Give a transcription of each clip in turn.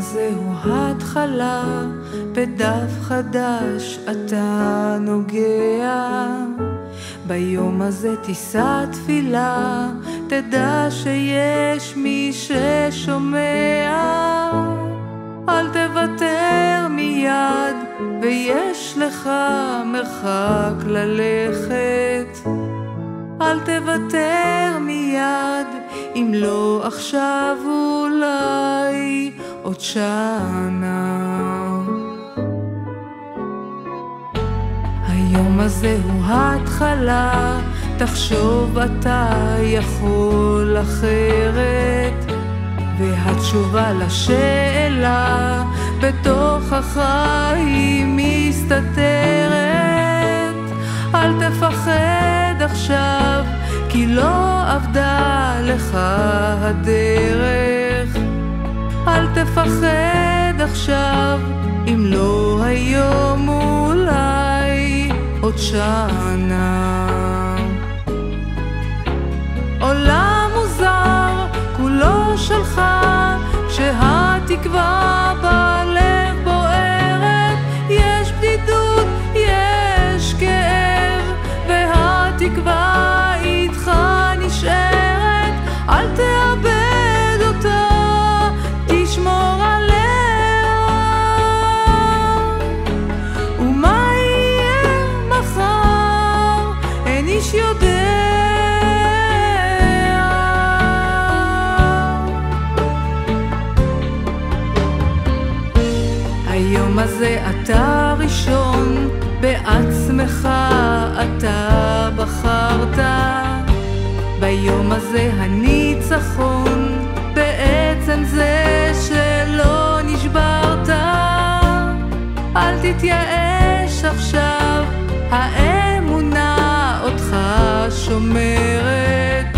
הזה הוא התחלה, בדף חדש אתה נוגע. ביום הזה תישא תפילה, תדע שיש מי ששומע. אל תוותר מיד, ויש לך מרחק ללכת. אל תוותר מיד, אם לא עכשיו אולי עוד שנה. היום הזה הוא התחלה, תחשוב אתה יכול אחרת. והתשובה לשאלה בתוך החיים מסתתרת. אל תפחד עכשיו, כי לא עבדה לך הדרך. אל תפחד עכשיו, אם לא היום אולי עוד שנה. עולם מוזר כולו שלך, שהתקווה בלב בוערת. יש בדידות, יש כאב, והתקווה איתך נשארת. אל תאבד אותה, תשמור עליה. ומה יהיה מחר, אין איש יודע. היום הזה אתה ראשון, בעצמך אתה בחרת. ביום הזה הניצחון, בעצם זה שלא נשברת. אל תתייאש עכשיו, האמונה אותך שומרת.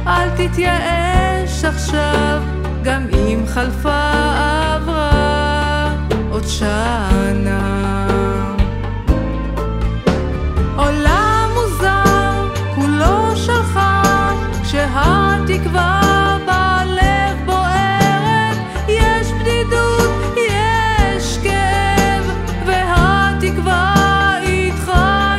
אל תתייאש עכשיו, גם אם חלפה עברה עוד שנה. עולם מוזר כולו שלך, כשהתקווה בלב בוערת. יש בדידות, יש כאב, והתקווה איתך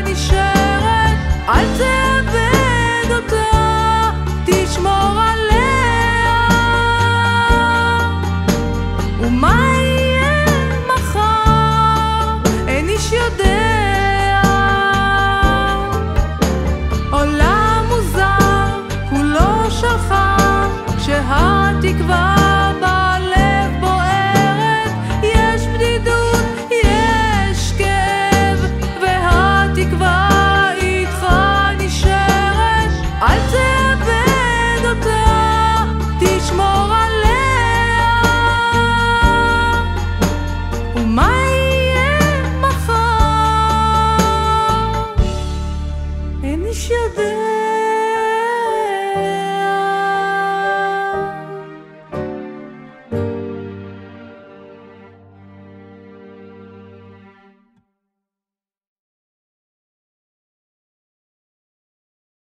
נשארת. אל תאבד אותה, תשמור עליה. ומה יודע. עולם מוזר כולו שלך, שהתקווה